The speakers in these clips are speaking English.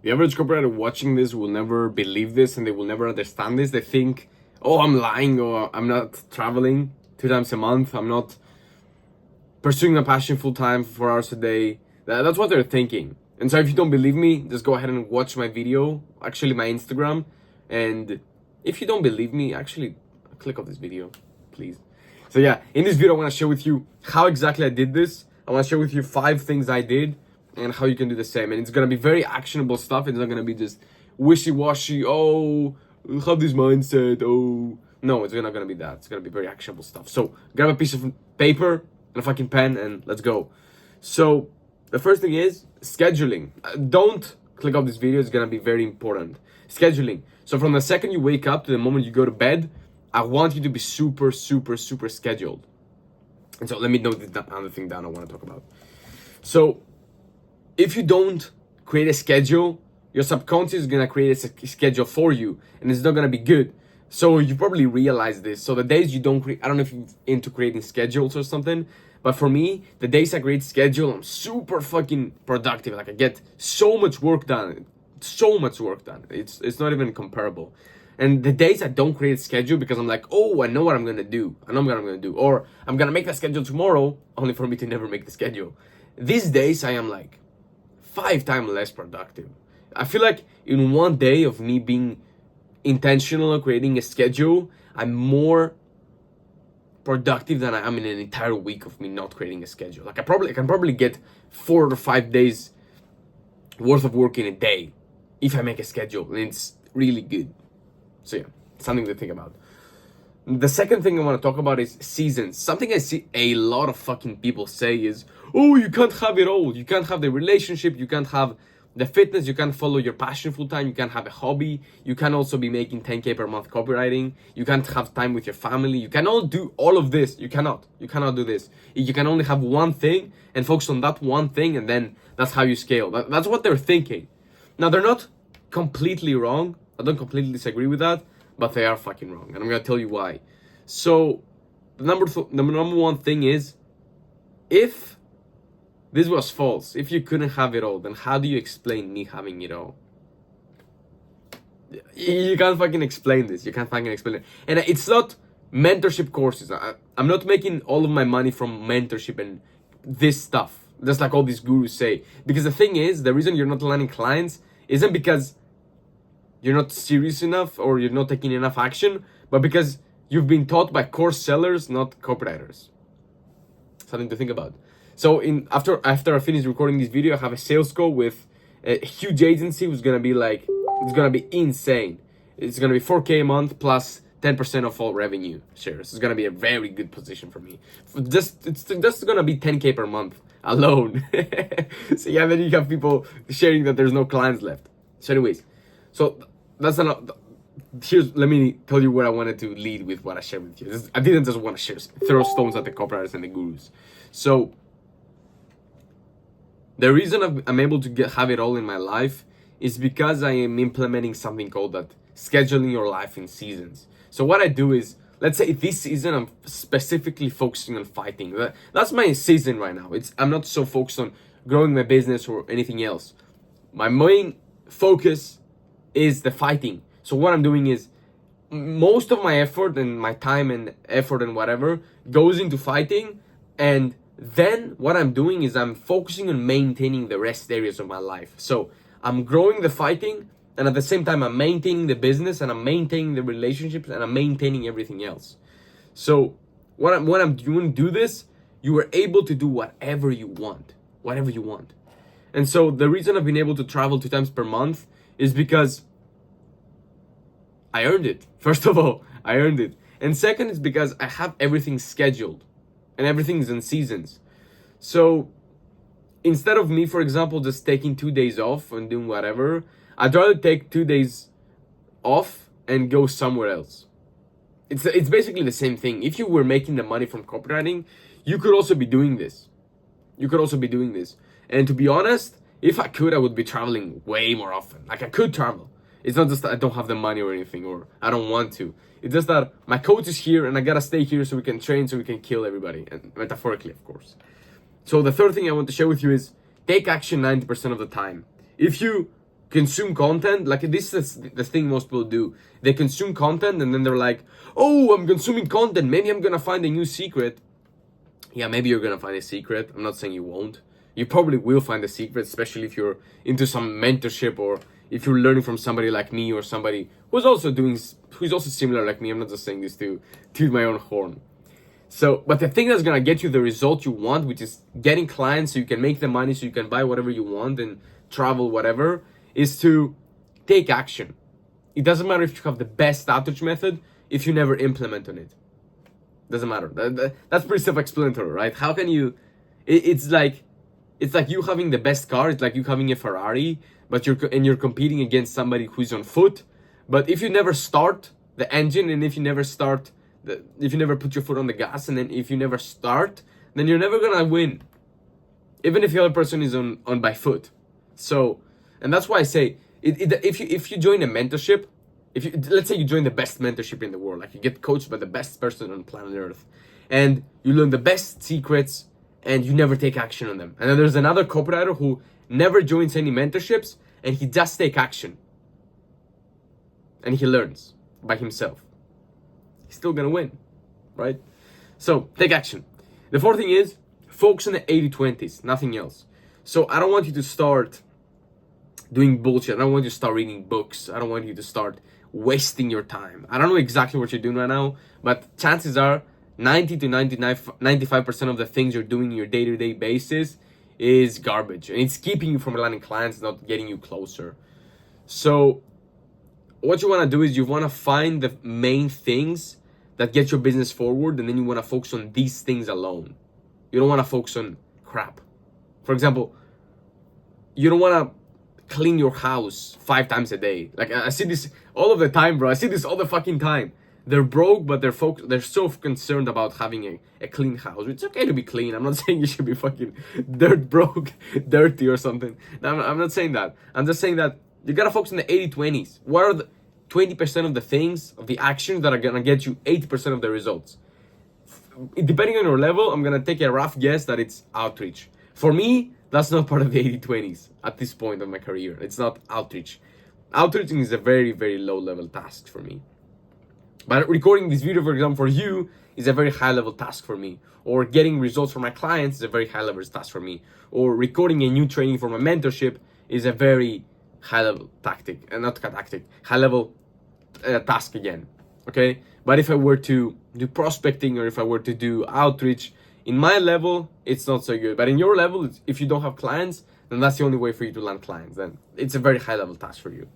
The average copywriter watching this will never believe this and they will never understand this. They think, oh, I'm lying, or I'm not traveling 2 times a month. I'm not pursuing my passion full time for 4 hours a day. That's what they're thinking. And so if you don't believe me, just go ahead and watch my video, actually my Instagram. And if you don't believe me, actually click off this video, please. So yeah, in this video, I want to share with you how exactly I did this. I want to share with you 5 things I did and how you can do the same. And it's going to be very actionable stuff. It's not going to be just wishy-washy, oh, have this mindset, oh. No, it's not going to be that. It's going to be very actionable stuff. So grab a piece of paper and a fucking pen and let's go. So the first thing is scheduling. Don't click off this video. It's going to be very important. Scheduling. So from the second you wake up to the moment you go to bed, I want you to be super, super, super scheduled. And so let me note the other thing down I want to talk about. So if you don't create a schedule, your subconscious is going to create a schedule for you and it's not going to be good. So you probably realize this. So the days you don't create, I don't know if you're into creating schedules or something, but for me, the days I create schedule, I'm super fucking productive. Like I get so much work done. It's not even comparable. And the days I don't create a schedule because I'm like, oh, I know what I'm gonna do. I know what I'm gonna do. Or I'm gonna make the schedule tomorrow, only for me to never make the schedule. These days I am like 5 times less productive. I feel like in one day of me being intentional of creating a schedule, I'm more productive than I am in an entire week of me not creating a schedule. Like I can probably get 4 to 5 days worth of work in a day if I make a schedule, and it's really good. So yeah, something to think about. The second thing I want to talk about is seasons. Something I see a lot of fucking people say is, oh, you can't have it all. You can't have the relationship. You can't have the fitness. You can't follow your passion full time. You can't have a hobby. You can also be making 10k per month copywriting. You can't have time with your family. You cannot do all of this. You cannot do this. You can only have one thing and focus on that one thing, and then that's how you scale. That's what they're thinking. Now, they're not completely wrong. I don't completely disagree with that, but they are fucking wrong. And I'm going to tell you why. So the number one thing is, if this was false, if you couldn't have it all, then how do you explain me having it all? You can't fucking explain this. You can't fucking explain it. And it's not mentorship courses. I'm not making all of my money from mentorship and this stuff. Just like all these gurus say. Because the thing is, the reason you're not landing clients isn't because you're not serious enough or you're not taking enough action, but because you've been taught by course sellers, not copywriters. Something to think about. So after I finish recording this video, I have a sales call with a huge agency who's gonna be like, it's gonna be insane. It's gonna be 4k a month plus 10% of all revenue shares. It's gonna be a very good position for me. It's just gonna be 10k per month alone. So yeah, then you have people sharing that there's no clients left. So anyways, so that's enough. Let me tell you where I wanted to lead with what I shared with you. I didn't just want to throw stones at the copywriters and the gurus. So the reason I'm able to have it all in my life is because I am implementing something called that scheduling your life in seasons. So what I do is, let's say this season I'm specifically focusing on fighting. That's my season right now. I'm not so focused on growing my business or anything else. My main focus is the fighting. So what I'm doing is, most of my effort and my time and effort and whatever goes into fighting, and then what I'm doing is I'm focusing on maintaining the rest areas of my life. So I'm growing the fighting, and at the same time I'm maintaining the business, and I'm maintaining the relationships, and I'm maintaining everything else. So when I'm doing this, you are able to do whatever you want. And so the reason I've been able to travel 2 times per month is because I earned it. First of all, I earned it. And second is because I have everything scheduled and everything's in seasons. So instead of me, for example, just taking 2 days off and doing whatever, I'd rather take 2 days off and go somewhere else. It's basically the same thing. If you were making the money from copywriting, you could also be doing this. And to be honest, if I could, I would be traveling way more often. Like I could travel. It's not just that I don't have the money or anything, or I don't want to. It's just that my coach is here and I gotta stay here so we can train, so we can kill everybody. And metaphorically, of course. So the third thing I want to share with you is take action 90% of the time. If you consume content. Like, this is the thing most people do. They consume content and then they're like, oh, I'm consuming content, maybe I'm gonna find a new secret. Yeah, maybe you're gonna find a secret. I'm not saying you won't. You probably will find a secret, especially if you're into some mentorship, or if you're learning from somebody like me, or somebody who's also similar like me. I'm not just saying this to toot my own horn. So, but the thing that's gonna get you the result you want, which is getting clients so you can make the money, so you can buy whatever you want and travel, whatever, is to take action. It doesn't matter if you have the best outreach method if you never implement on it. Doesn't matter. That's pretty self-explanatory, right? How can you? It's like you having the best car. It's like you having a Ferrari, but you're competing against somebody who's on foot. But if you never start the engine, and if you never put your foot on the gas, and then if you never start, then you're never gonna win, even if the other person is on by foot. So, and that's why I say, if you join a mentorship, let's say you join the best mentorship in the world, like you get coached by the best person on planet Earth, and you learn the best secrets, and you never take action on them. And then there's another copywriter who never joins any mentorships, and he just takes action, and he learns by himself. He's still gonna win, right? So take action. The fourth thing is focus on the 80-20s, nothing else. So I don't want you to start doing bullshit. I don't want you to start reading books. I don't want you to start wasting your time. I don't know exactly what you're doing right now, but chances are 90 to 95% of the things you're doing in your day-to-day basis is garbage, and it's keeping you from landing clients, not getting you closer. So what you want to do is you want to find the main things that get your business forward, and then you want to focus on these things alone. You don't want to focus on crap. For example, you don't want to clean your house 5 times a day. Like, I see this all of the time, bro. I see this all the fucking time. They're broke, but they're so concerned about having a clean house. It's okay to be clean. I'm not saying you should be fucking broke, dirty or something. No, I'm not saying that. I'm just saying that you gotta focus on the 80-20s. What are the 20% of the things, of the actions that are gonna get you 80% of the results? Depending on your level, I'm gonna take a rough guess that it's outreach. For me, that's not part of the 80-20s at this point of my career. It's not outreach. Outreaching is a very, very low level task for me. But recording this video, for example, for you is a very high level task for me. Or getting results from my clients is a very high level task for me. Or recording a new training for my mentorship is a very high level high level task again. Okay? But if I were to do prospecting, or if I were to do outreach, in my level, it's not so good. But in your level, if you don't have clients, then that's the only way for you to land clients. Then it's a very high level task for you.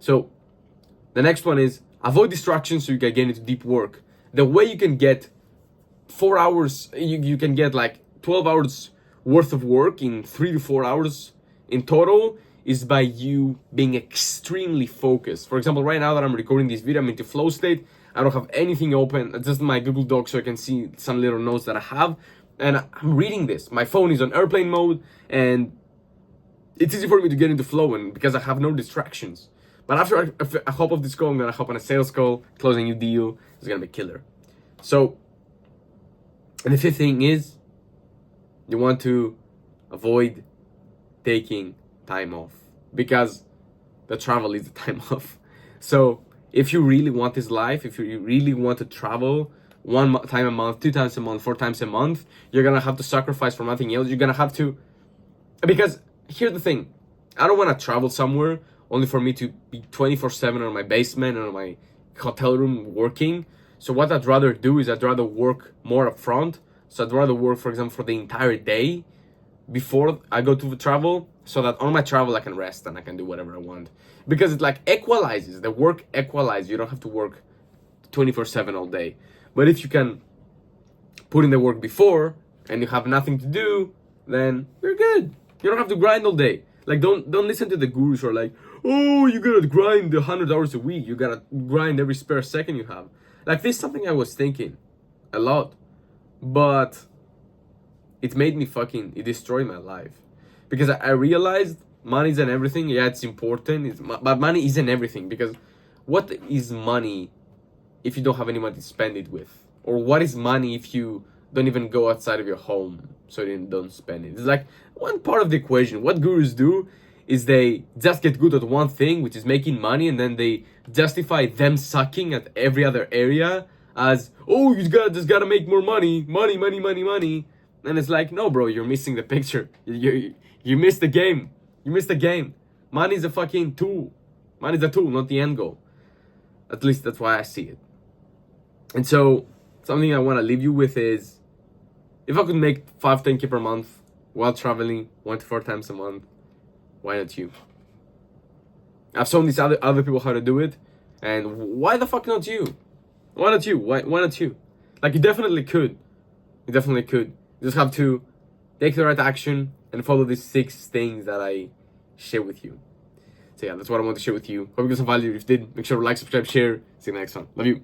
So the next one is avoid distractions so you can get into deep work. The way you can get 4 hours, you can get like 12 hours worth of work in 3 to 4 hours in total, is by you being extremely focused. For example, right now that I'm recording this video, I'm into flow state. I don't have anything open. It's just my Google Docs so I can see some little notes that I have. And I'm reading this. My phone is on airplane mode, and it's easy for me to get into flow, and because I have no distractions. But after I hop off this call, I'm gonna hop on a sales call, close a new deal. It's gonna be killer. So, and the fifth thing is, you want to avoid taking time off, because the travel is the time off. So if you really want this life, if you really want to travel 1 time a month, 2 times a month, 4 times a month, you're gonna have to sacrifice for nothing else. You're gonna have to, because here's the thing, I don't want to travel somewhere only for me to be 24/7 on my basement or my hotel room working. So what I'd rather do is I'd rather work more upfront. So I'd rather work, for example, for the entire day before I go to travel, so that on my travel I can rest and I can do whatever I want. Because it like equalizes, the work equalizes. You don't have to work 24/7 all day. But if you can put in the work before and you have nothing to do, then you're good. You don't have to grind all day. Like, don't listen to the gurus who are like, oh, you gotta grind 100 hours a week. You gotta grind every spare second you have. Like, this is something I was thinking a lot, but it made me it destroyed my life. Because I realized money isn't everything. Yeah, it's important, but money isn't everything. Because what is money if you don't have anyone to spend it with? Or what is money if you don't even go outside of your home, so you don't spend it? It's like one part of the equation. What gurus do is they just get good at one thing, which is making money, and then they justify them sucking at every other area as, oh, just gotta make more money. And it's like, no, bro, you're missing the picture. You missed the game. You missed the game. Money's a fucking tool. Money's a tool, not the end goal. At least that's why I see it. And so something I want to leave you with is, if I could make 5-10k per month while traveling 1 to 4 times a month, why not you? I've shown these other people how to do it, and why the fuck not you? Why not you? Why not you? Like, you definitely could. You definitely could. You just have to take the right action and follow these 6 things that I share with you. So yeah, that's what I want to share with you. Hope you got some value. If you did, make sure to like, subscribe, share. See you next one. Love you.